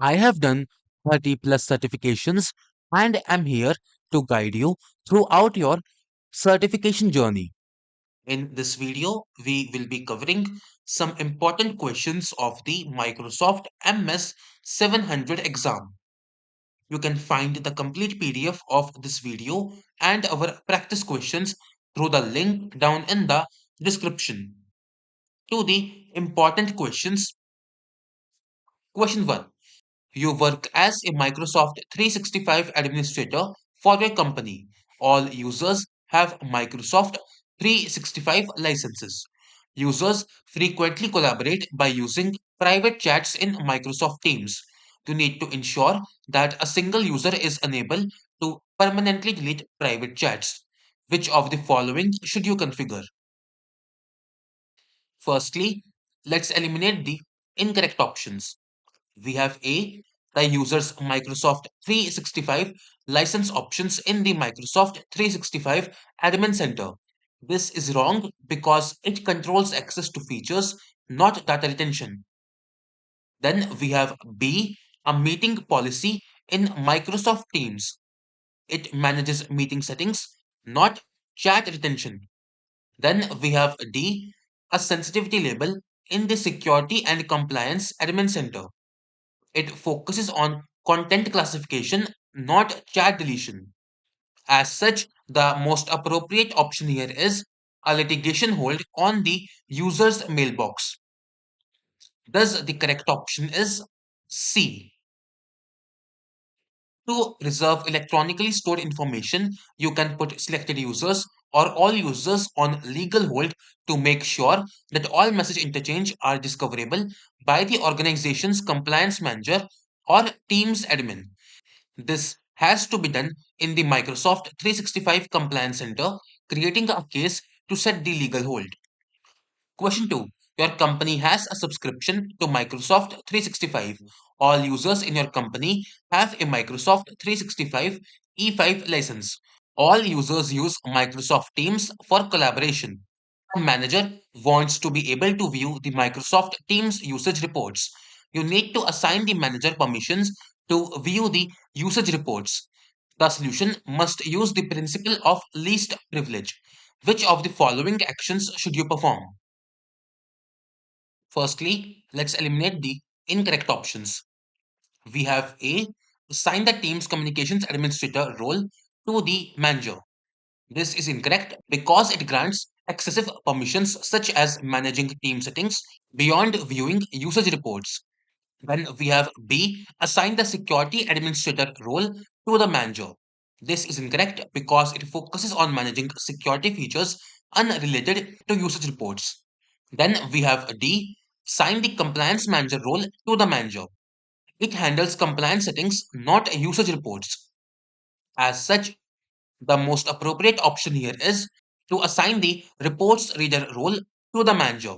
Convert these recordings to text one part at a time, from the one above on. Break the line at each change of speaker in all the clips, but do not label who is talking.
I have done 30 plus certifications and am here to guide you throughout your certification journey. In this video, we will be covering some important questions of the Microsoft MS 700 exam. You can find the complete PDF of this video and our practice questions through the link down in the description. To the important questions. Question 1. You work as a Microsoft 365 administrator for your company. All users have Microsoft 365 licenses. Users frequently collaborate by using private chats in Microsoft Teams. You need to ensure that a single user is unable to permanently delete private chats. Which of the following should you configure? Firstly, let's eliminate the incorrect options. We have A, the user's Microsoft 365 license options in the Microsoft 365 Admin Center. This is wrong because it controls access to features, not data retention. Then we have B, a meeting policy in Microsoft Teams. It manages meeting settings, not chat retention. Then we have D, a sensitivity label in the Security and Compliance Admin Center. It focuses on content classification, not chat deletion. As such, the most appropriate option here is a litigation hold on the user's mailbox. Thus, the correct option is C. To reserve electronically stored information, you can put selected users or all users on legal hold to make sure that all message interchange are discoverable by the organization's compliance manager or Teams admin. This has to be done in the Microsoft 365 Compliance Center, creating a case to set the legal hold. Question 2. Your company has a subscription to Microsoft 365. All users in your company have a Microsoft 365 E5 license. All users use Microsoft Teams for collaboration. A manager wants to be able to view the Microsoft Teams usage reports. You need to assign the manager permissions to view the usage reports. The solution must use the principle of least privilege. Which of the following actions should you perform? Firstly, let's eliminate the incorrect options. We have A, assign the team's communications administrator role to the manager. This is incorrect because it grants excessive permissions such as managing team settings beyond viewing usage reports. Then we have B, assign the security administrator role to the manager. This is incorrect because it focuses on managing security features unrelated to usage reports. Then we have D, assign the compliance manager role to the manager. It handles compliance settings, not usage reports. As such, the most appropriate option here is to assign the reports reader role to the manager.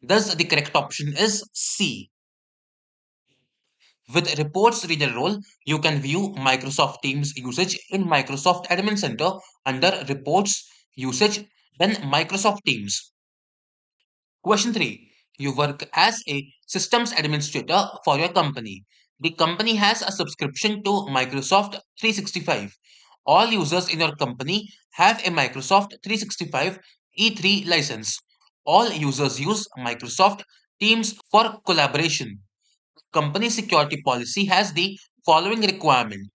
Thus, the correct option is C. With reports reader role, you can view Microsoft Teams usage in Microsoft Admin Center under reports usage, then Microsoft Teams. Question 3. You work as a systems administrator for your company. The company has a subscription to Microsoft 365. All users in your company have a Microsoft 365 E3 license. All users use Microsoft Teams for collaboration. Company security policy has the following requirement.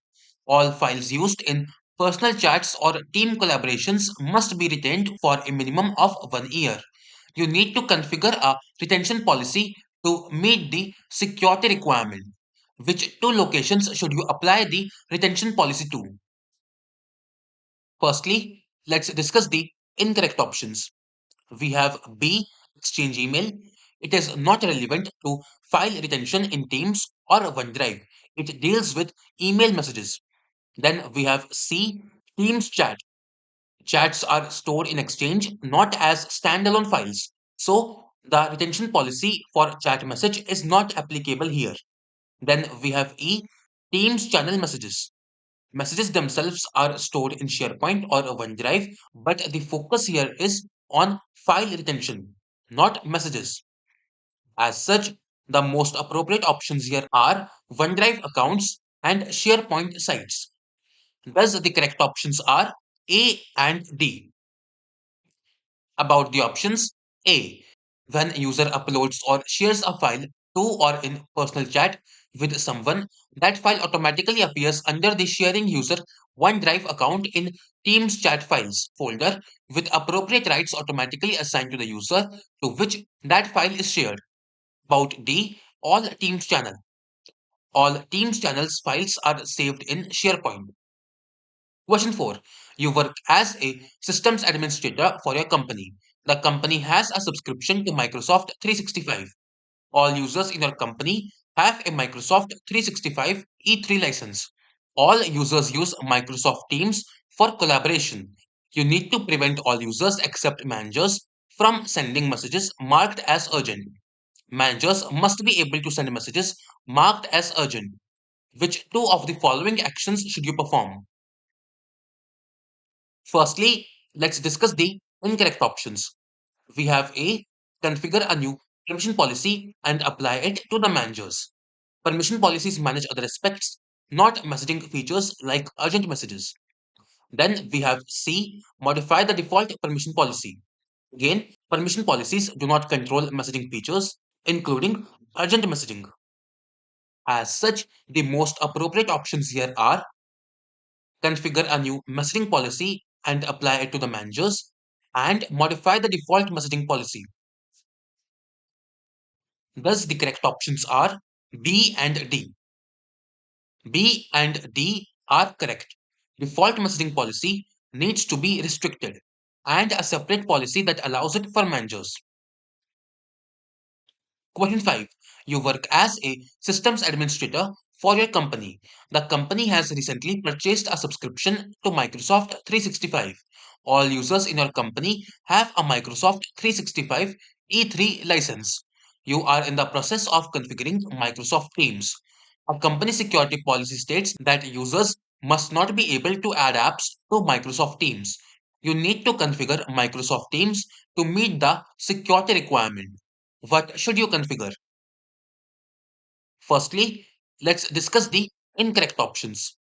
All files used in personal chats or team collaborations must be retained for a minimum of 1 year. You need to configure a retention policy to meet the security requirement. Which two locations should you apply the retention policy to? Firstly, let's discuss the incorrect options. We have B, Exchange email. It is not relevant to file retention in Teams or OneDrive. It deals with email messages. Then we have C, Teams chat. Chats are stored in Exchange, not as standalone files. So the retention policy for chat message is not applicable here. Then we have E, Teams channel messages. Messages themselves are stored in SharePoint or OneDrive, but the focus here is on file retention, not messages. As such, The most appropriate options here are OneDrive accounts and SharePoint sites. Thus, the correct options are A and D. About the options, A. When user uploads or shares a file to or in personal chat with someone, that file automatically appears under the sharing user OneDrive account in Teams chat files folder with appropriate rights automatically assigned to the user to which that file is shared. About D. All Teams channel. All Teams channels files are saved in SharePoint. Question 4. You work as a systems administrator for your company. The company has a subscription to Microsoft 365. All users in your company have a Microsoft 365 E3 license. All users use Microsoft Teams for collaboration. You need to prevent all users except managers from sending messages marked as urgent. Managers must be able to send messages marked as urgent. Which two of the following actions should you perform? Firstly, let's discuss the incorrect options. We have A. Configure a new permission policy and apply it to the managers. Permission policies manage other aspects, not messaging features like urgent messages. Then we have C. Modify the default permission policy. Again, permission policies do not control messaging features, including urgent messaging. As such, the most appropriate options here are configure a new messaging policy and apply it to the managers, and modify the default messaging policy. Thus, the correct options are B and D. B and D are correct. Default messaging policy needs to be restricted, and a separate policy that allows it for managers. Question 5. You work as a systems administrator for your company. The company has recently purchased a subscription to Microsoft 365. All users in your company have a Microsoft 365 E3 license. You are in the process of configuring Microsoft Teams. A company security policy states that users must not be able to add apps to Microsoft Teams. You need to configure Microsoft Teams to meet the security requirement. What should you configure? Firstly, let's discuss the incorrect options.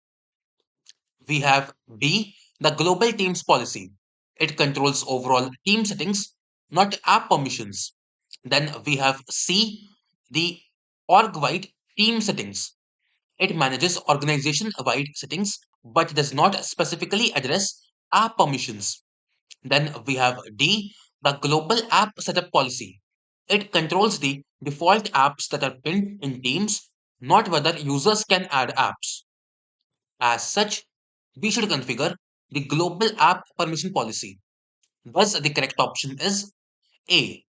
We have B, the global teams policy. It controls overall team settings, not app permissions. Then we have C, the org-wide team settings. It manages organization-wide settings but does not specifically address app permissions. Then we have D, the global app setup policy. It controls the default apps that are pinned in Teams, not whether users can add apps. As such, we should configure the global app permission policy. Thus, the correct option is A.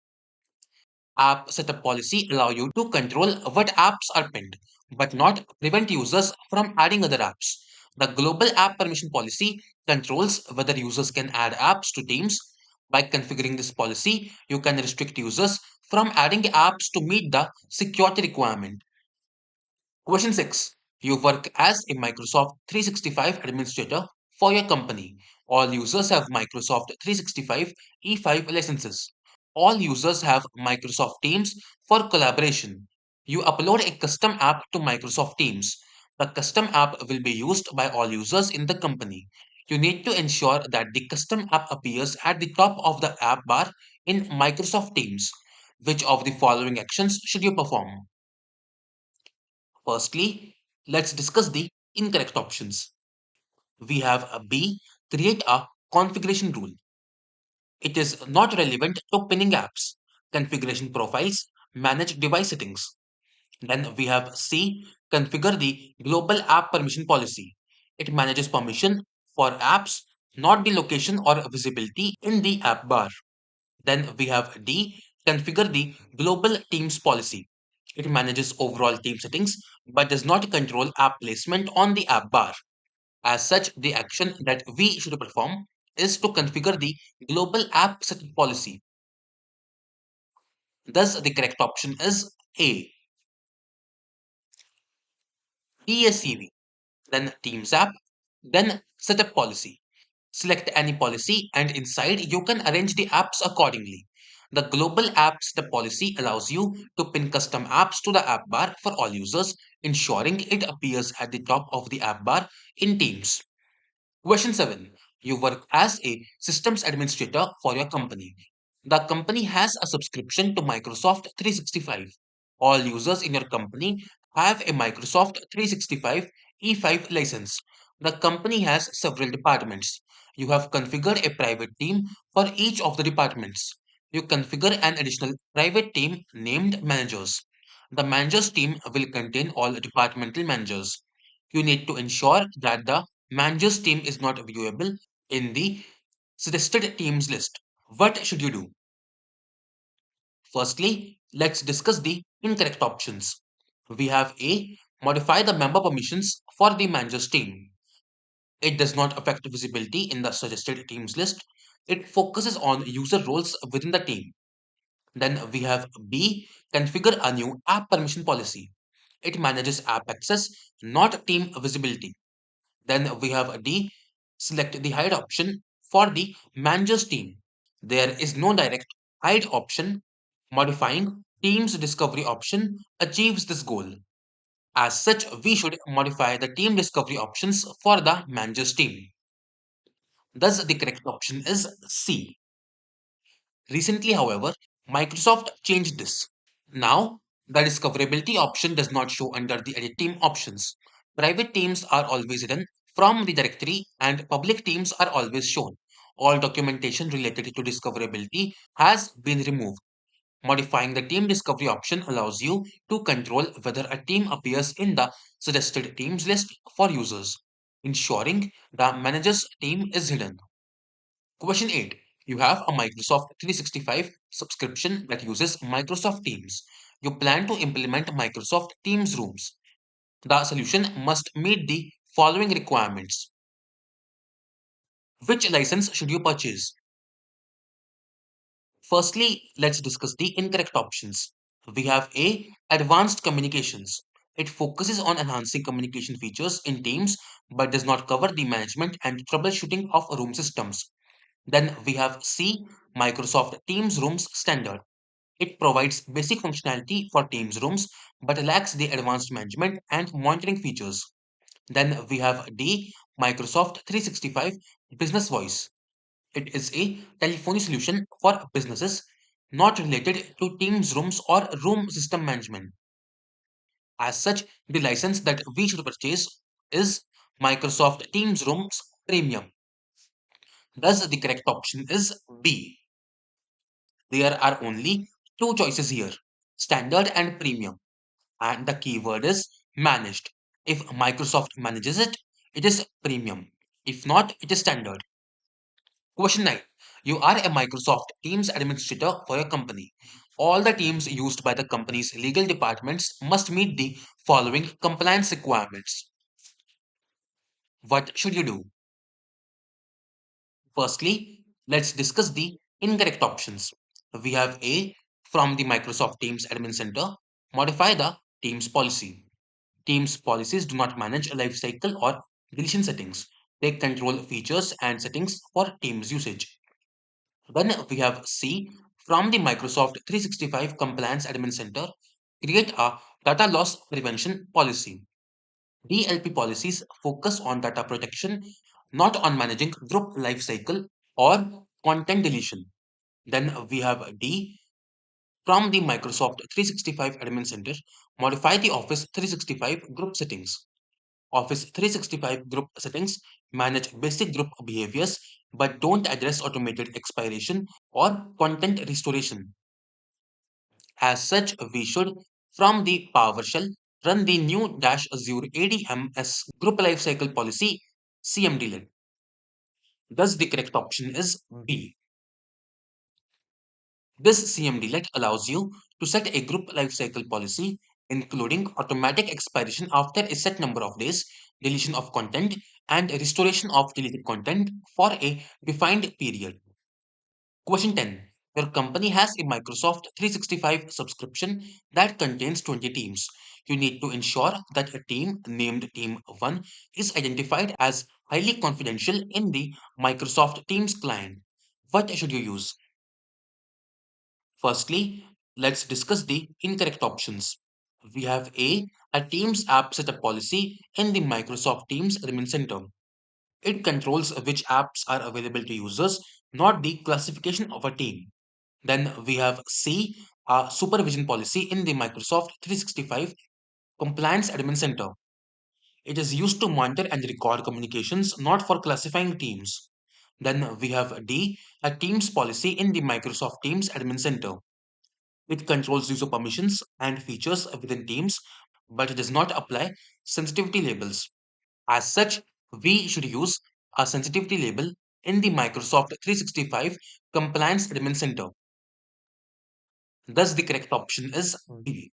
App setup policy allow you to control what apps are pinned, but not prevent users from adding other apps. The global app permission policy controls whether users can add apps to Teams. By configuring this policy, you can restrict users from adding apps to meet the security requirement. Question 6. You work as a Microsoft 365 administrator for your company. All users have Microsoft 365 E5 licenses. All users have Microsoft Teams for collaboration. You upload a custom app to Microsoft Teams. The custom app will be used by all users in the company. You need to ensure that the custom app appears at the top of the app bar in Microsoft Teams. Which of the following actions should you perform? Firstly, let's discuss the incorrect options. We have a B, create a configuration rule. It is not relevant to pinning apps, configuration profiles, manage device settings. Then we have C, configure the global app permission policy. It manages permission for apps, not the location or visibility in the app bar. Then we have D, configure the global teams policy. It manages overall team settings but does not control app placement on the app bar. As such, the action that we should perform is to configure the global app setup policy. Thus, the correct option is A, TSCV, then Teams app, then setup policy. Select any policy and inside you can arrange the apps accordingly. The global app setup policy allows you to pin custom apps to the app bar for all users, ensuring it appears at the top of the app bar in Teams. Question 7. You work as a systems administrator for your company. The company has a subscription to Microsoft 365. All users in your company have a Microsoft 365 E5 license. The company has several departments. You have configured a private team for each of the departments. You configure an additional private team named managers. The managers team will contain all departmental managers. You need to ensure that the managers team is not viewable in the suggested teams list. What should you do? Firstly, let's discuss the incorrect options. We have A. Modify the member permissions for the managers team. It does not affect visibility in the suggested teams list. It focuses on user roles within the team. Then we have B. Configure a new app permission policy. It manages app access, not team visibility. Then we have D. Select the hide option for the managers team. There is no direct hide option. Modifying Teams discovery option achieves this goal. As such, we should modify the team discovery options for the managers team. Thus, the correct option is C. Recently, however, Microsoft changed this. Now, the discoverability option does not show under the edit team options. Private teams are always hidden from the directory and public teams are always shown. All documentation related to discoverability has been removed. Modifying the team discovery option allows you to control whether a team appears in the suggested teams list for users, ensuring the manager's team is hidden. Question 8. You have a Microsoft 365 subscription that uses Microsoft Teams. You plan to implement Microsoft Teams rooms. The solution must meet the following requirements. Which license should you purchase? Firstly, let's discuss the incorrect options. We have A. Advanced Communications. It focuses on enhancing communication features in Teams but does not cover the management and troubleshooting of room systems. Then we have C. Microsoft Teams Rooms Standard. It provides basic functionality for Teams rooms but lacks the advanced management and monitoring features. Then we have D. Microsoft 365 Business Voice. It is a telephony solution for businesses not related to Teams rooms or room system management. As such, the license that we should purchase is Microsoft Teams Rooms Premium. Thus, the correct option is B. There are only two choices here, standard and premium. And the keyword is managed. If Microsoft manages it, it is premium. If not, it is standard. Question 9. You are a Microsoft Teams administrator for your company. All the teams used by the company's legal departments must meet the following compliance requirements. What should you do? Firstly, let's discuss the incorrect options. We have A. From the Microsoft Teams Admin Center, modify the Teams policy. Teams policies do not manage lifecycle or deletion settings. They control features and settings for Teams usage. Then we have C. From the Microsoft 365 Compliance Admin Center, create a data loss prevention policy. DLP policies focus on data protection, not on managing group lifecycle or content deletion. Then we have D. From the Microsoft 365 Admin Center, modify the Office 365 group settings. Office 365 group settings manage basic group behaviors but don't address automated expiration or content restoration. As such, we should, from the PowerShell, run the new dash Azure ADMS Group Lifecycle Policy CMDLET. Thus, the correct option is B. This CMDLET allows you to set a group lifecycle policy, including automatic expiration after a set number of days, deletion of content, and restoration of deleted content for a defined period. Question 10. Your company has a Microsoft 365 subscription that contains 20 teams. You need to ensure that a team named Team 1 is identified as highly confidential in the Microsoft Teams client. What should you use? Firstly, let's discuss the incorrect options. We have a Teams app setup policy in the Microsoft Teams Admin Center. It controls which apps are available to users, not the classification of a team. Then we have C, a supervision policy in the Microsoft 365 Compliance Admin Center. It is used to monitor and record communications, not for classifying teams. Then we have D, a Teams policy in the Microsoft Teams Admin Center. It controls user permissions and features within Teams, but it does not apply sensitivity labels. As such, we should use a sensitivity label in the Microsoft 365 Compliance Admin Center. Thus, the correct option is B.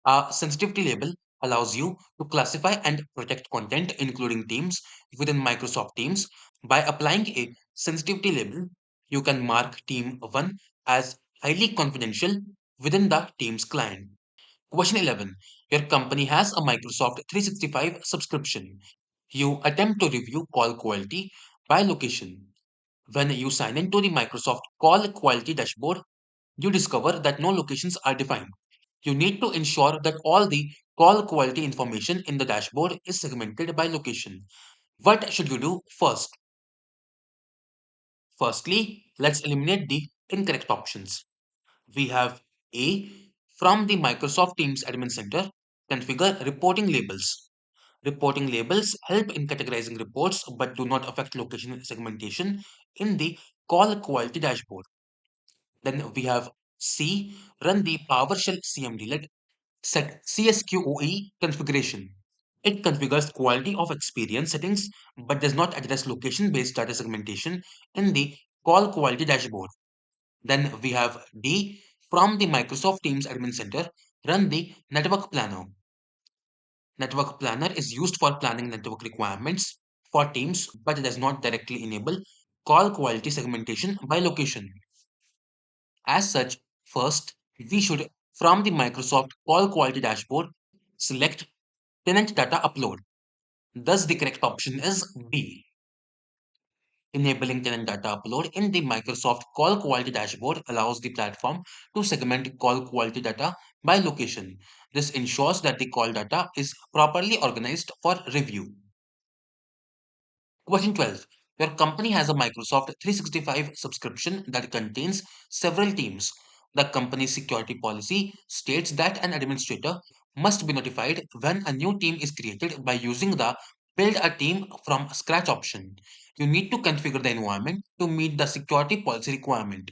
A sensitivity label allows you to classify and protect content, including Teams, within Microsoft Teams. By applying a sensitivity label, you can mark Team 1 as highly confidential within the Teams client. Question 11. Your company has a Microsoft 365 subscription. You attempt to review call quality by location. When you sign into the Microsoft Call Quality dashboard, you discover that no locations are defined. You need to ensure that all the call quality information in the dashboard is segmented by location. What should you do first? Firstly, let's eliminate the incorrect options. We have A, from the Microsoft Teams Admin Center, configure reporting labels. Reporting labels help in categorizing reports but do not affect location segmentation in the call quality dashboard. Then we have C, run the PowerShell CMD led set CSQOE configuration. It configures quality of experience settings but does not address location based data segmentation in the call quality dashboard. Then we have D, from the Microsoft Teams Admin Center, run the Network Planner. Network Planner is used for planning network requirements for Teams, but it does not directly enable call quality segmentation by location. As such, first, we should, from the Microsoft Call Quality dashboard, select Tenant Data Upload. Thus, the correct option is B. Enabling tenant data upload in the Microsoft Call Quality dashboard allows the platform to segment call quality data by location. This ensures that the call data is properly organized for review. Question 12. Your company has a Microsoft 365 subscription that contains several teams. The company's security policy states that an administrator must be notified when a new team is created by using the Build a Team from Scratch option. You need to configure the environment to meet the security policy requirement.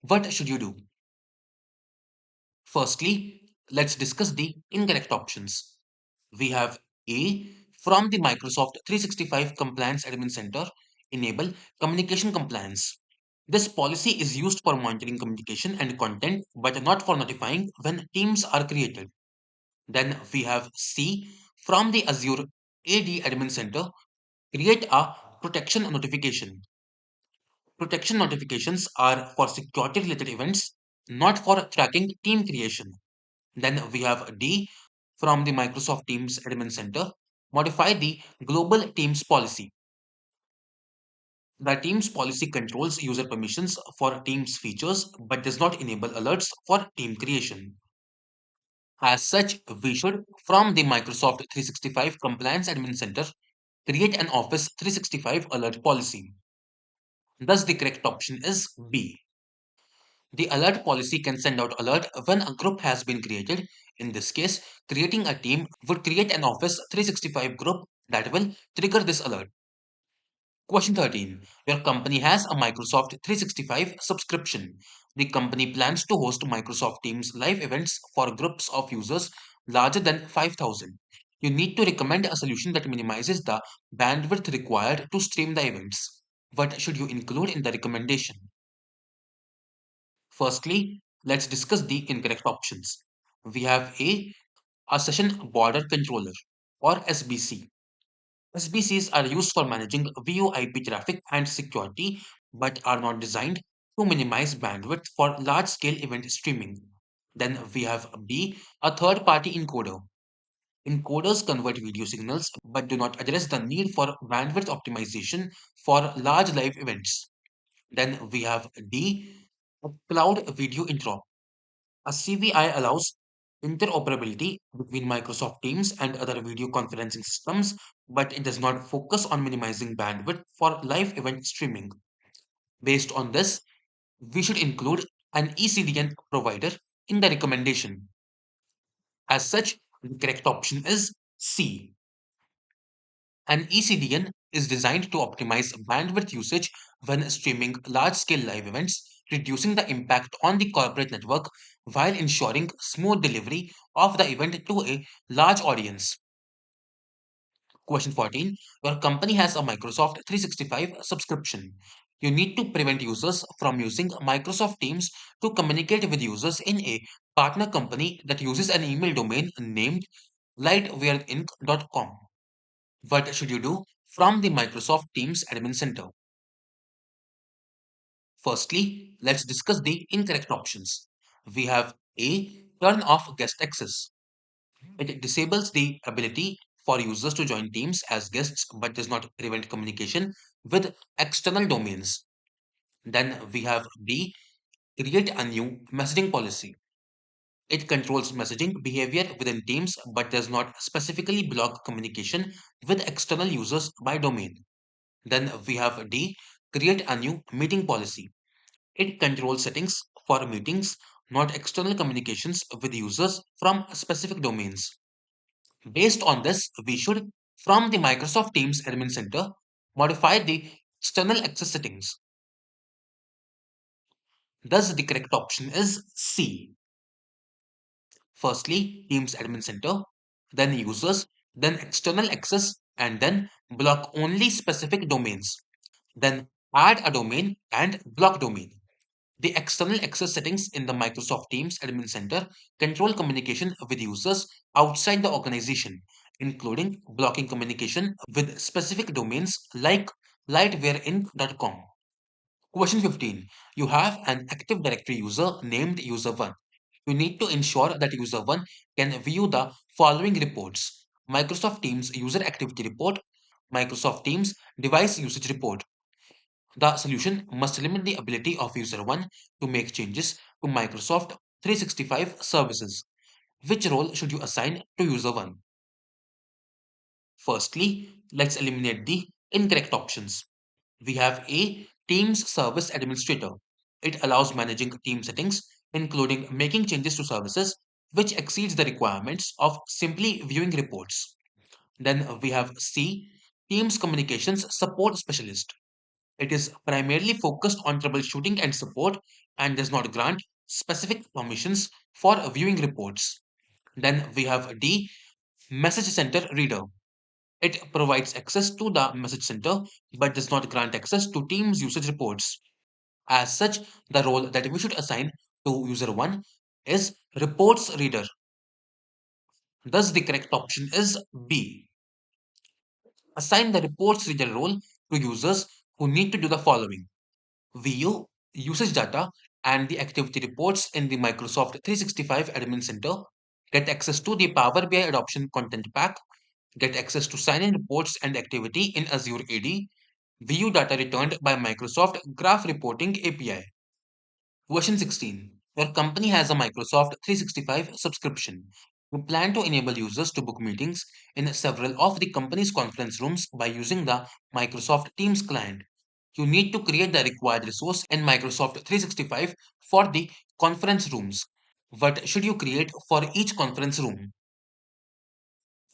What should you do? Firstly, let's discuss the incorrect options. We have A, from the Microsoft 365 Compliance Admin Center, enable communication compliance. This policy is used for monitoring communication and content, but not for notifying when teams are created. Then we have C, from the Azure AD Admin Center, create a protection notification. Protection notifications are for security related events, not for tracking team creation. Then we have D, from the Microsoft Teams Admin Center, modify the global Teams policy. The Teams policy controls user permissions for Teams features but does not enable alerts for team creation. As such, we should, from the Microsoft 365 Compliance Admin Center, create an Office 365 alert policy. Thus, the correct option is B. The alert policy can send out alert when a group has been created. In this case, creating a team would create an Office 365 group that will trigger this alert. Question 13. Your company has a Microsoft 365 subscription. The company plans to host Microsoft Teams live events for groups of users larger than 5,000. You need to recommend a solution that minimizes the bandwidth required to stream the events. What should you include in the recommendation? Firstly, let's discuss the incorrect options. We have a session border controller or SBC. SBCs are used for managing VoIP traffic and security, but are not designed to minimize bandwidth for large-scale event streaming. Then we have B, a third-party encoder. Encoders convert video signals but do not address the need for bandwidth optimization for large live events. Then we have D, A cloud video interop. A CVI allows interoperability between Microsoft Teams and other video conferencing systems, but it does not focus on minimizing bandwidth for live event streaming. Based on this, we should include an eCDN provider in the recommendation. As such, the correct option is C. An eCDN is designed to optimize bandwidth usage when streaming large-scale live events, reducing the impact on the corporate network while ensuring smooth delivery of the event to a large audience. Question 14. Your company has a Microsoft 365 subscription. You need to prevent users from using Microsoft Teams to communicate with users in a partner company that uses an email domain named lightwareinc.com. What should you do from the Microsoft Teams Admin Center? Firstly, let's discuss the incorrect options. We have A. Turn off guest access. It disables the ability for users to join Teams as guests but does not prevent communication with external domains. Then we have B. Create a new messaging policy. It controls messaging behavior within Teams but does not specifically block communication with external users by domain. Then we have D. Create a new meeting policy. It controls settings for meetings, not external communications with users from specific domains. Based on this, we should, from the Microsoft Teams Admin Center, modify the external access settings. Thus, the correct option is C. Firstly, Teams Admin Center, then users, then external access, and then block only specific domains. Then add a domain and block domain. The external access settings in the Microsoft Teams Admin Center control communication with users outside the organization, including blocking communication with specific domains like lightwareinc.com. Question 15. You have an Active Directory user named user1. You need to ensure that user1 can view the following reports: Microsoft Teams User Activity Report, Microsoft Teams Device Usage Report. The solution must limit the ability of user 1 to make changes to Microsoft 365 services. Which role should you assign to user 1? Firstly, let's eliminate the incorrect options. We have A. Teams Service Administrator. It allows managing team settings, including making changes to services, which exceeds the requirements of simply viewing reports. Then we have C. Teams Communications Support Specialist. It is primarily focused on troubleshooting and support and does not grant specific permissions for viewing reports. Then we have D. Message Center Reader. It provides access to the message center but does not grant access to Teams usage reports. As such, the role that we should assign to user 1 is Reports Reader. Thus, the correct option is B. Assign the Reports Reader role to users who need to do the following: view usage data and the activity reports in the Microsoft 365 Admin Center, get access to the Power BI Adoption Content Pack, get access to sign-in reports and activity in Azure AD, view data returned by Microsoft Graph Reporting API. Question 16. Your company has a Microsoft 365 subscription. You plan to enable users to book meetings in several of the company's conference rooms by using the Microsoft Teams client. You need to create the required resource in Microsoft 365 for the conference rooms. What should you create for each conference room?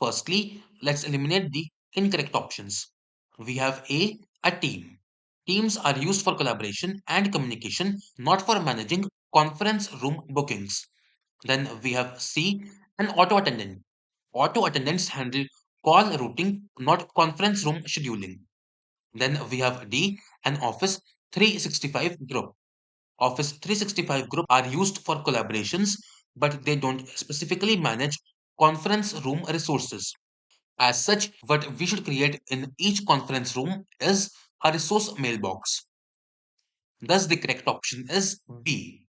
Firstly, let's eliminate the incorrect options. We have a team. Teams are used for collaboration and communication, not for managing conference room bookings. Then we have C, an auto attendant. Auto attendants handle call routing, not conference room scheduling. Then we have D, an Office 365 group. Office 365 group are used for collaborations, but they don't specifically manage conference room resources. As such, what we should create in each conference room is a resource mailbox. Thus, the correct option is B.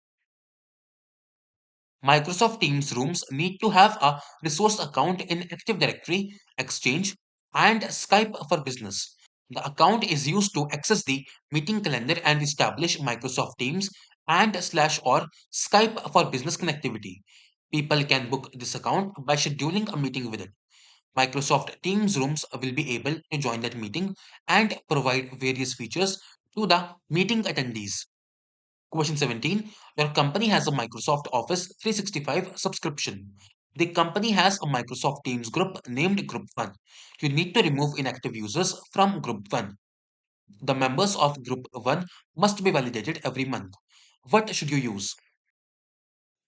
Microsoft Teams rooms need to have a resource account in Active Directory, Exchange, and Skype for Business. The account is used to access the meeting calendar and establish Microsoft Teams and slash or Skype for business connectivity. People can book this account by scheduling a meeting with it. Microsoft Teams rooms will be able to join that meeting and provide various features to the meeting attendees. Question 17. Your company has a Microsoft Office 365 subscription. The company has a Microsoft Teams group named Group 1. You need to remove inactive users from Group 1. The members of Group 1 must be validated every month. What should you use?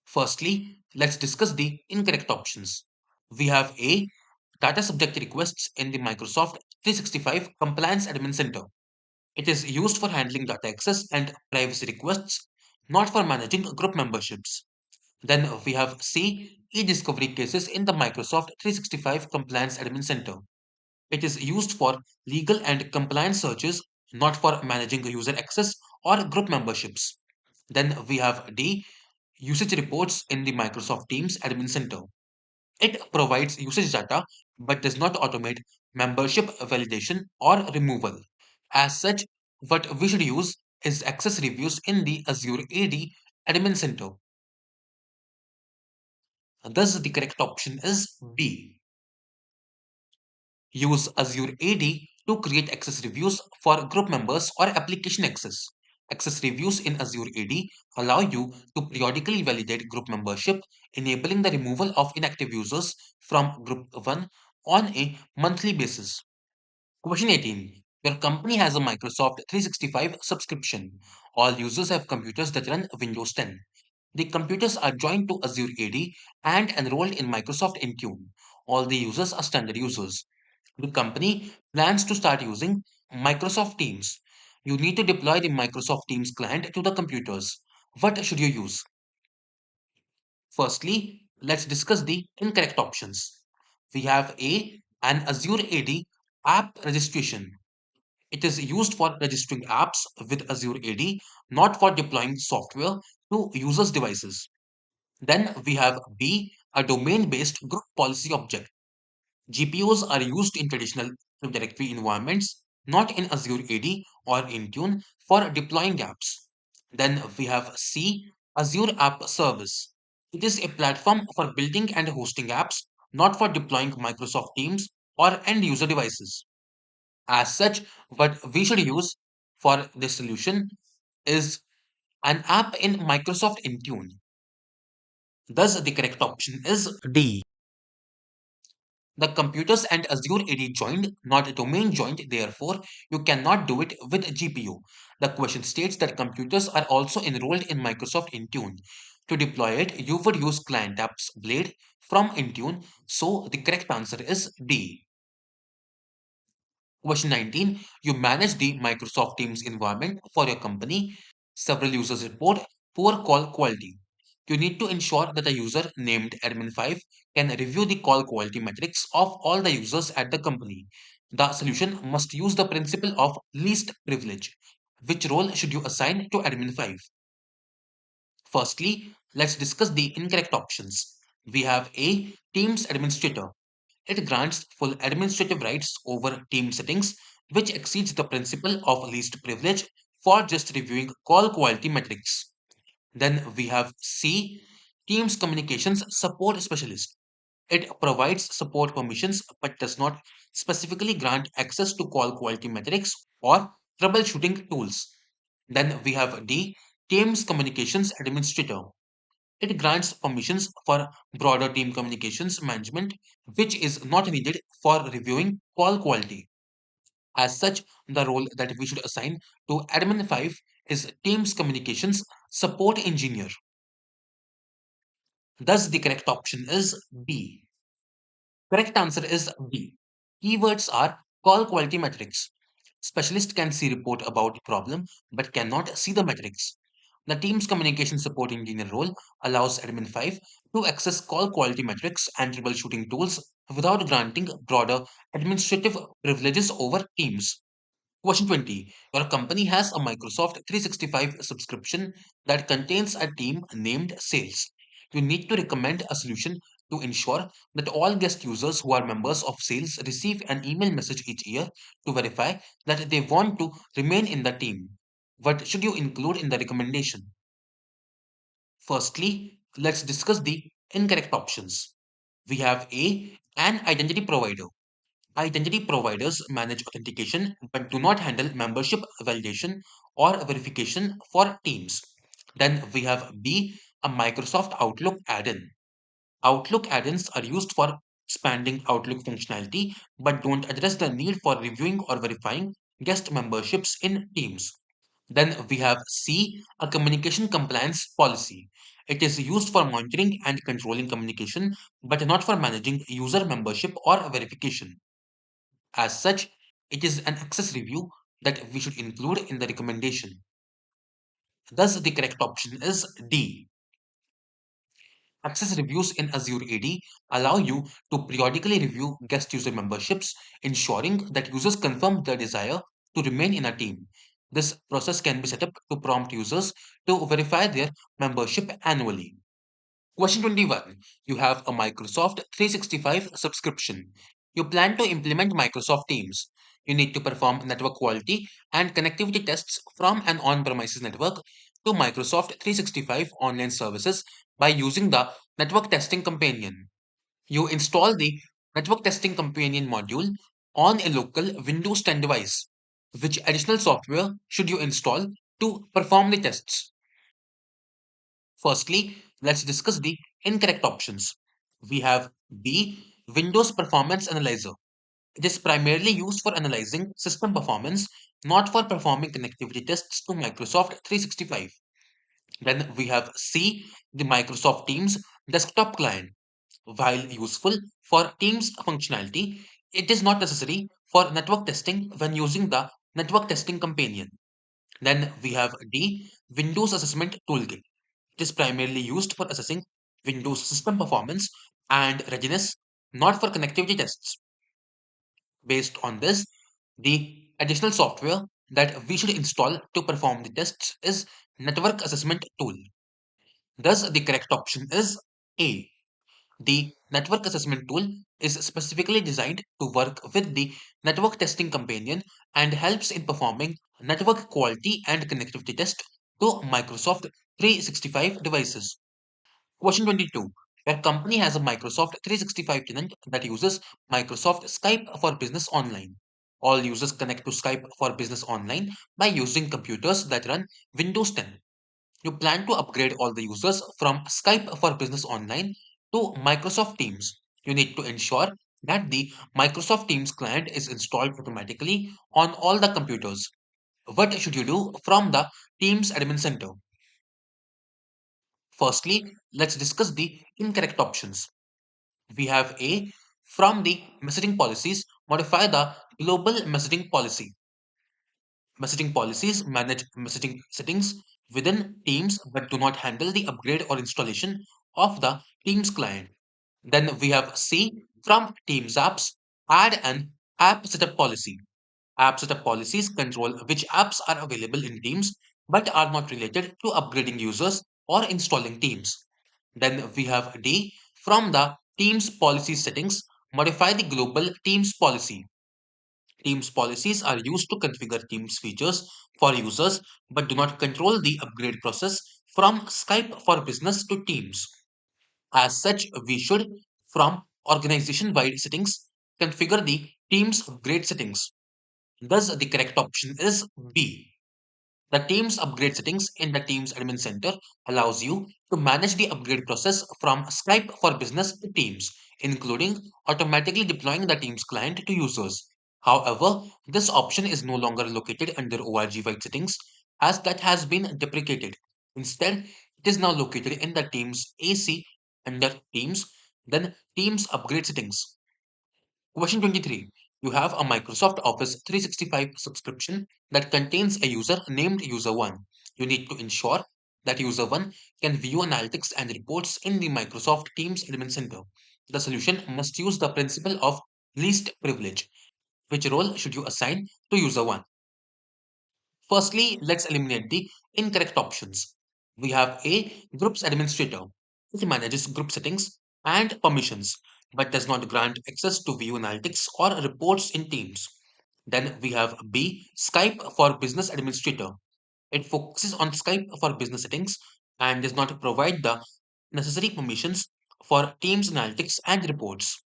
Firstly, let's discuss the incorrect options. We have A. Data subject requests in the Microsoft 365 Compliance Admin Center. It is used for handling data access and privacy requests, not for managing group memberships. Then we have C. E-discovery cases in the Microsoft 365 Compliance Admin Center. It is used for legal and compliance searches, not for managing user access or group memberships. Then we have D. Usage reports in the Microsoft Teams Admin Center. It provides usage data but does not automate membership validation or removal. As such, what we should use is access reviews in the Azure AD Admin Center. Thus, the correct option is B. Use Azure AD to create access reviews for group members or application access. Access reviews in Azure AD allow you to periodically validate group membership, enabling the removal of inactive users from Group 1 on a monthly basis. Question 18. Your company has a Microsoft 365 subscription. All users have computers that run Windows 10. The computers are joined to Azure AD and enrolled in Microsoft Intune. All the users are standard users. The company plans to start using Microsoft Teams. You need to deploy the Microsoft Teams client to the computers. What should you use? Firstly, let's discuss the incorrect options. We have A, an Azure AD app registration. It is used for registering apps with Azure AD, not for deploying software to users' devices. Then we have B, a domain-based group policy object. GPUs are used in traditional directory environments, not in Azure AD or Intune for deploying apps. Then we have C, Azure App Service. It is a platform for building and hosting apps, not for deploying Microsoft Teams or end user devices. As such, what we should use for this solution is an app in Microsoft Intune. Thus, the correct option is D. The computers and Azure AD joined, not domain joined, therefore, you cannot do it with GPU. The question states that computers are also enrolled in Microsoft Intune. To deploy it, you would use Client Apps Blade from Intune, so the correct answer is D. Question 19. You manage the Microsoft Teams environment for your company. Several users report poor call quality. You need to ensure that a user named admin5 can review the call quality metrics of all the users at the company. The solution must use the principle of least privilege. Which role should you assign to admin5? Firstly, let's discuss the incorrect options. We have A. Teams Administrator. It grants full administrative rights over team settings, which exceeds the principle of least privilege for just reviewing call quality metrics. Then we have C, Teams Communications Support Specialist. It provides support permissions but does not specifically grant access to call quality metrics or troubleshooting tools. Then we have D, Teams Communications Administrator. It grants permissions for broader team communications management, which is not needed for reviewing call quality. As such, the role that we should assign to Admin 5 is Teams Communications Support Engineer. Thus, the correct option is B. Correct answer is B. Keywords are call quality metrics. Specialist can see report about problem but cannot see the metrics. The team's communication support engineer role allows admin 5 to access call quality metrics and troubleshooting tools without granting broader administrative privileges over teams. Question 20. Your company has a Microsoft 365 subscription that contains a team named Sales. You need to recommend a solution to ensure that all guest users who are members of Sales receive an email message each year to verify that they want to remain in the team. What should you include in the recommendation? Firstly, let's discuss the incorrect options. We have A, an identity provider. Identity providers manage authentication but do not handle membership validation or verification for Teams. Then we have B, a Microsoft Outlook add-in. Outlook add-ins are used for expanding Outlook functionality but don't address the need for reviewing or verifying guest memberships in Teams. Then we have C, a communication compliance policy. It is used for monitoring and controlling communication, but not for managing user membership or verification. As such, it is an access review that we should include in the recommendation. Thus, the correct option is D. Access reviews in Azure AD allow you to periodically review guest user memberships, ensuring that users confirm their desire to remain in a team. This process can be set up to prompt users to verify their membership annually. Question 21. You have a Microsoft 365 subscription. You plan to implement Microsoft Teams. You need to perform network quality and connectivity tests from an on-premises network to Microsoft 365 online services by using the Network Testing Companion. You install the Network Testing Companion module on a local Windows 10 device. Which additional software should you install to perform the tests? Firstly, let's discuss the incorrect options. We have B, Windows Performance Analyzer. It is primarily used for analyzing system performance, not for performing connectivity tests to Microsoft 365. Then we have C, the Microsoft Teams desktop client. While useful for Teams functionality, it is not necessary for network testing when using the Network Testing Companion. Then we have D, Windows Assessment Toolkit. It is primarily used for assessing Windows system performance and readiness, not for connectivity tests. Based on this, the additional software that we should install to perform the tests is Network Assessment Tool. Thus, the correct option is A. The Network Assessment Tool is specifically designed to work with the Network Testing Companion and helps in performing network quality and connectivity test to Microsoft 365 devices. Question 22. Your company has a Microsoft 365 tenant that uses Microsoft Skype for Business Online. All users connect to Skype for Business Online by using computers that run Windows 10. You plan to upgrade all the users from Skype for Business Online to Microsoft Teams. You need to ensure that the Microsoft Teams client is installed automatically on all the computers. What should you do from the Teams Admin Center? Firstly, let's discuss the incorrect options. We have A, from the messaging policies, modify the global messaging policy. Messaging policies manage messaging settings within Teams but do not handle the upgrade or installation of the Teams client. Then we have C, from Teams apps, add an app setup policy. App setup policies control which apps are available in Teams but are not related to upgrading users or installing Teams. Then we have D, from the Teams policy settings, modify the global Teams policy. Teams policies are used to configure Teams features for users but do not control the upgrade process from Skype for Business to Teams. As such, we should, from organization wide settings, configure the Teams upgrade settings. Thus, the correct option is B. The Teams upgrade settings in the Teams Admin Center allows you to manage the upgrade process from Skype for Business to Teams, including automatically deploying the Teams client to users. However, this option is no longer located under ORG wide settings as that has been deprecated. Instead, it is now located in the Teams AC under Teams, then Teams upgrade settings. Question 23. You have a Microsoft Office 365 subscription that contains a user named User1. You need to ensure that User1 can view analytics and reports in the Microsoft Teams Admin Center. The solution must use the principle of least privilege. Which role should you assign to User1? Firstly, let's eliminate the incorrect options. We have A, Groups Administrator. It manages group settings and permissions, but does not grant access to view analytics or reports in Teams. Then we have B, Skype for Business Administrator. It focuses on Skype for business settings, and does not provide the necessary permissions for Teams analytics and reports.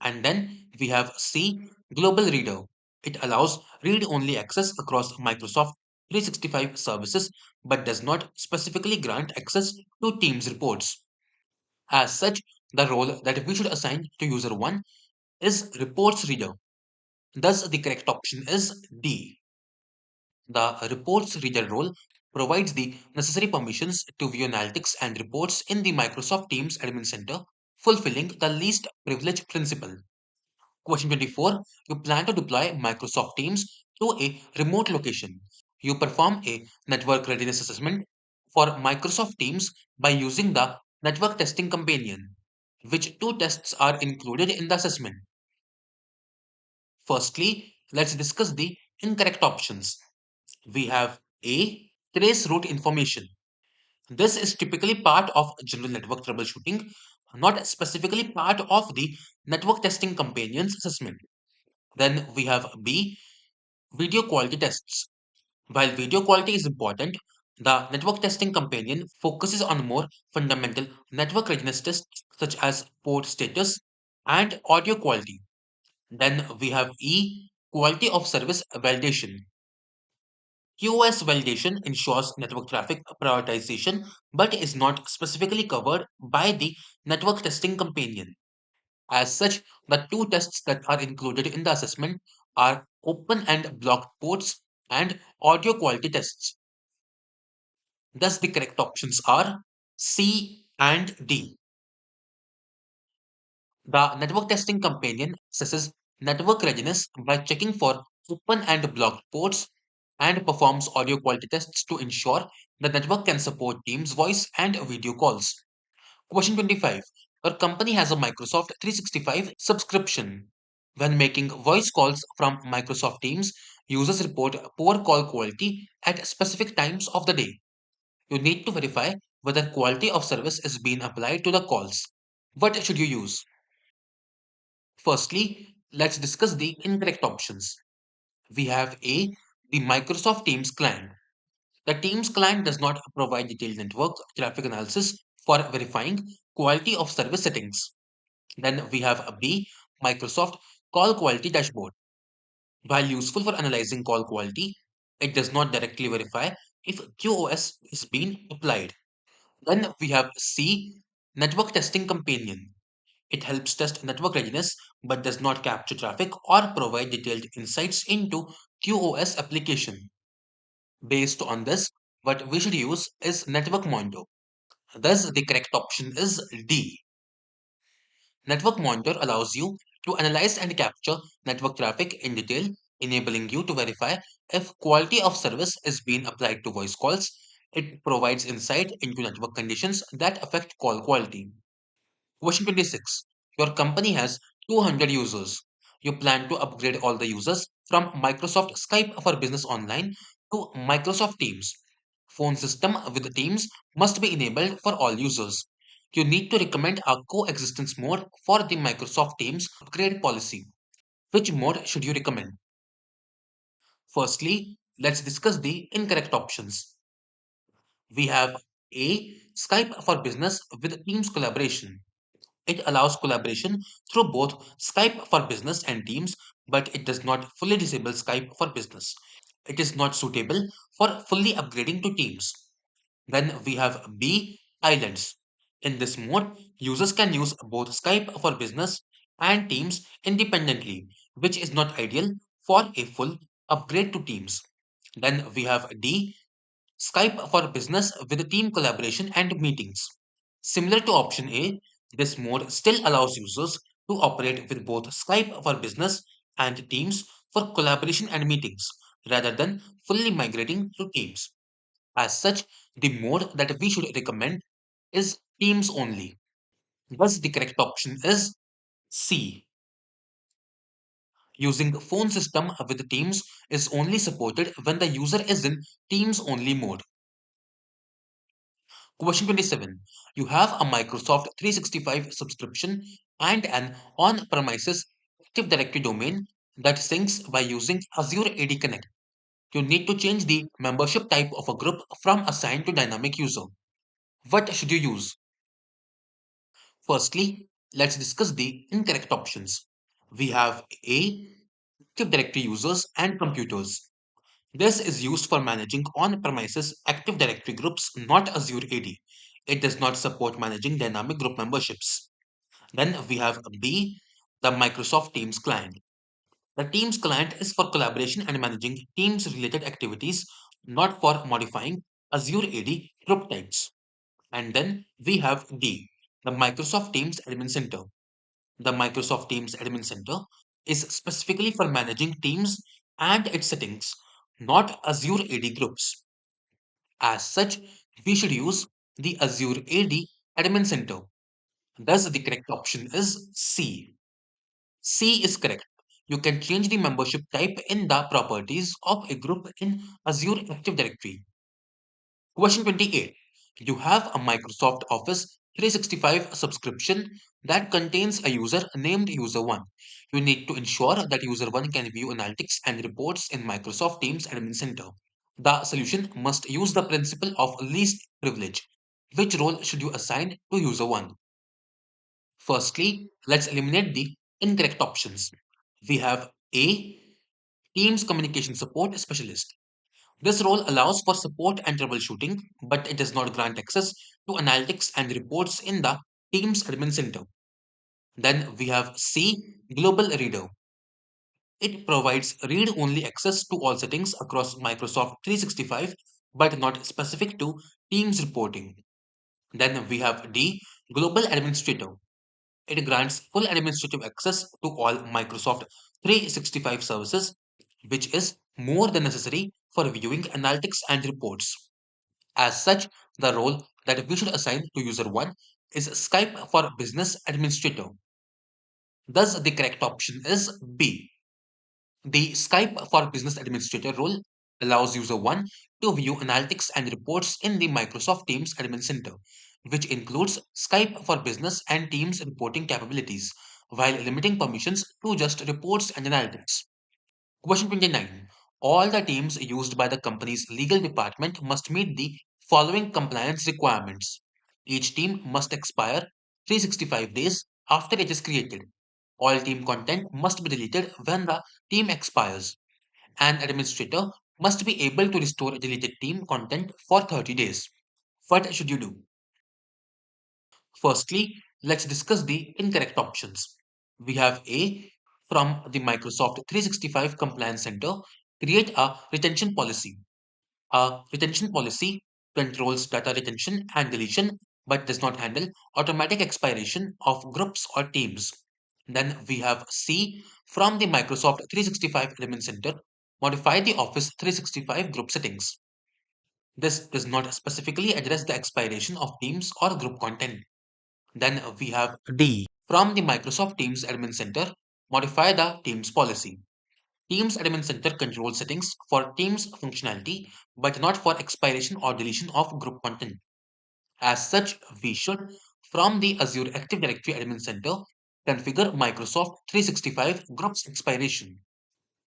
And then we have C, Global Reader. It allows read-only access across Microsoft 365 services but does not specifically grant access to Teams reports. As such, the role that we should assign to user 1 is Reports Reader. Thus, the correct option is D. The Reports Reader role provides the necessary permissions to view analytics and reports in the Microsoft Teams Admin Center, fulfilling the least privilege principle. Question 24. You plan to deploy Microsoft Teams to a remote location. You perform a network readiness assessment for Microsoft Teams by using the Network Testing Companion. Which two tests are included in the assessment? Firstly, let's discuss the incorrect options. We have A. Trace route information. This is typically part of general network troubleshooting, not specifically part of the network testing companion's assessment. Then we have B. Video quality tests. While video quality is important, the network testing companion focuses on more fundamental network readiness tests such as port status and audio quality. Then we have E. Quality of service validation. QoS validation ensures network traffic prioritization but is not specifically covered by the network testing companion. As such, the two tests that are included in the assessment are open and blocked ports and audio quality tests. Thus, the correct options are C and D. The network testing companion assesses network readiness by checking for open and blocked ports and performs audio quality tests to ensure the network can support Teams voice and video calls. Question 25. Your company has a Microsoft 365 subscription. When making voice calls from Microsoft Teams, users report poor call quality at specific times of the day. You need to verify whether quality of service is being applied to the calls. What should you use? Firstly, let's discuss the incorrect options. We have A, the Microsoft Teams client. The Teams client does not provide detailed network traffic analysis for verifying quality of service settings. Then we have a B, Microsoft Call Quality Dashboard. While useful for analyzing call quality, it does not directly verify if QoS is being applied. Then we have C, Network Testing Companion. It helps test network readiness but does not capture traffic or provide detailed insights into QoS application. Based on this, what we should use is Network Monitor. Thus, the correct option is D. Network Monitor allows you to analyze and capture network traffic in detail, enabling you to verify if quality of service is being applied to voice calls. It provides insight into network conditions that affect call quality. Question 26. Your company has 200 users. You plan to upgrade all the users from Microsoft Skype for Business Online to Microsoft Teams. Phone system with Teams must be enabled for all users. You need to recommend a coexistence mode for the Microsoft Teams upgrade policy. Which mode should you recommend? Firstly, let's discuss the incorrect options. We have A. Skype for Business with Teams collaboration. It allows collaboration through both Skype for Business and Teams, but it does not fully disable Skype for Business. It is not suitable for fully upgrading to Teams. Then we have B, Islands. In this mode, users can use both Skype for Business and Teams independently, which is not ideal for a full upgrade to Teams. Then we have D, Skype for Business with team collaboration and meetings. Similar to option A, this mode still allows users to operate with both Skype for Business and Teams for collaboration and meetings, rather than fully migrating to Teams. As such, the mode that we should recommend is Teams only. Thus, the correct option is C. Using phone system with Teams is only supported when the user is in Teams only mode. Question 27. You have a Microsoft 365 subscription and an on premises Active Directory domain that syncs by using Azure AD Connect. You need to change the membership type of a group from assigned to dynamic user. What should you use? Firstly, let's discuss the incorrect options. We have A. Active Directory users and computers. This is used for managing on-premises Active Directory groups, not Azure AD. It does not support managing dynamic group memberships. Then we have B. The Microsoft Teams client. The Teams client is for collaboration and managing Teams-related activities, not for modifying Azure AD group types. And then we have D. The Microsoft Teams Admin Center. The Microsoft Teams Admin Center is specifically for managing Teams and its settings, not Azure AD groups. As such, we should use the Azure AD Admin Center. Thus, the correct option is C. C is correct. You can change the membership type in the properties of a group in Azure Active Directory. Question 28. You have a Microsoft Office 365 subscription that contains a user named User1. You need to ensure that User1 can view analytics and reports in Microsoft Teams Admin Center. The solution must use the principle of least privilege. Which role should you assign to User1? Firstly, let's eliminate the incorrect options. We have A. Teams Communication Support Specialist. This role allows for support and troubleshooting, but it does not grant access to analytics and reports in the Teams Admin Center. Then we have C. Global Reader. It provides read-only access to all settings across Microsoft 365, but not specific to Teams reporting. Then we have D. Global Administrator. It grants full administrative access to all Microsoft 365 services, which is more than necessary for viewing analytics and reports. As such, the role that we should assign to user 1 is Skype for Business Administrator. Thus, the correct option is B. The Skype for Business Administrator role allows user 1 to view analytics and reports in the Microsoft Teams Admin Center, which includes Skype for Business and Teams reporting capabilities, while limiting permissions to just reports and analytics. Question 29. All the teams used by the company's legal department must meet the following compliance requirements. Each team must expire 365 days after it is created. All team content must be deleted when the team expires. An administrator must be able to restore deleted team content for 30 days. What should you do? Firstly, let's discuss the incorrect options. We have A. From the Microsoft 365 Compliance Center, create a retention policy. A retention policy controls data retention and deletion but does not handle automatic expiration of groups or teams. Then we have C. From the Microsoft 365 Admin Center, modify the Office 365 group settings. This does not specifically address the expiration of teams or group content. Then we have D. From the Microsoft Teams Admin Center, modify the Teams policy. Teams Admin Center controls settings for Teams functionality, but not for expiration or deletion of group content. As such, we should, from the Azure Active Directory Admin Center, configure Microsoft 365 Groups expiration.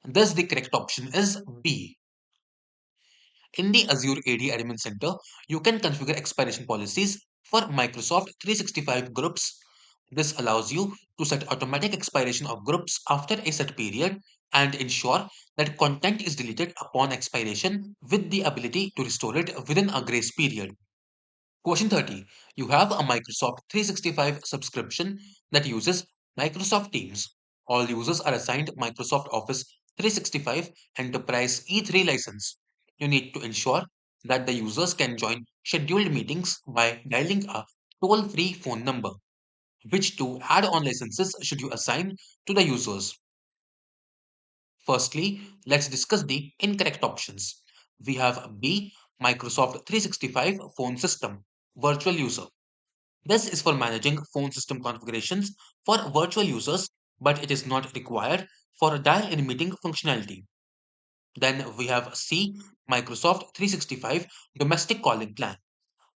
Thus, the correct option is B. In the Azure AD Admin Center, you can configure expiration policies for Microsoft 365 groups. This allows you to set automatic expiration of groups after a set period and ensure that content is deleted upon expiration with the ability to restore it within a grace period. Question 30. You have a Microsoft 365 subscription that uses Microsoft Teams. All users are assigned Microsoft Office 365 Enterprise E3 license. You need to ensure that the users can join scheduled meetings by dialing a toll-free phone number. Which two add-on licenses should you assign to the users? Firstly, let's discuss the incorrect options. We have B. Microsoft 365 Phone System Virtual User. This is for managing phone system configurations for virtual users, but it is not required for dial-in meeting functionality. Then we have C. Microsoft 365 Domestic Calling Plan.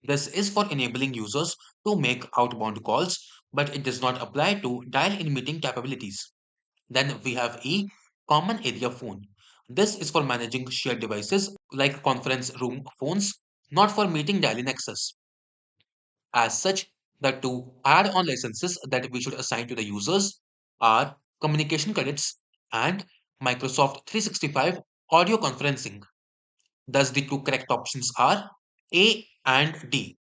This is for enabling users to make outbound calls, but it does not apply to dial-in meeting capabilities. Then we have E. Common Area Phone. This is for managing shared devices like conference room phones, not for meeting dial-in access. As such, the two add-on licenses that we should assign to the users are communication credits and Microsoft 365 audio conferencing. Thus, the two correct options are A and D.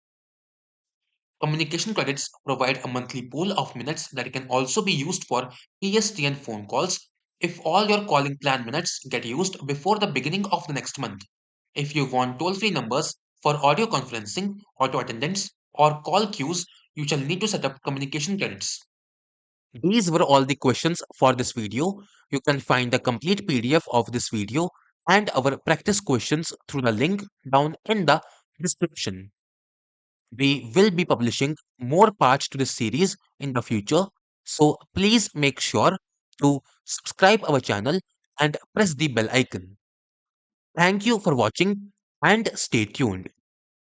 Communication credits provide a monthly pool of minutes that can also be used for PSTN phone calls if all your calling plan minutes get used before the beginning of the next month. If you want toll-free numbers for audio conferencing, auto attendance, or call queues, you shall need to set up communication credits. These were all the questions for this video. You can find the complete PDF of this video and our practice questions through the link down in the description. We will be publishing more parts to this series in the future, so please make sure to subscribe our channel and press the bell icon. Thank you for watching and stay tuned.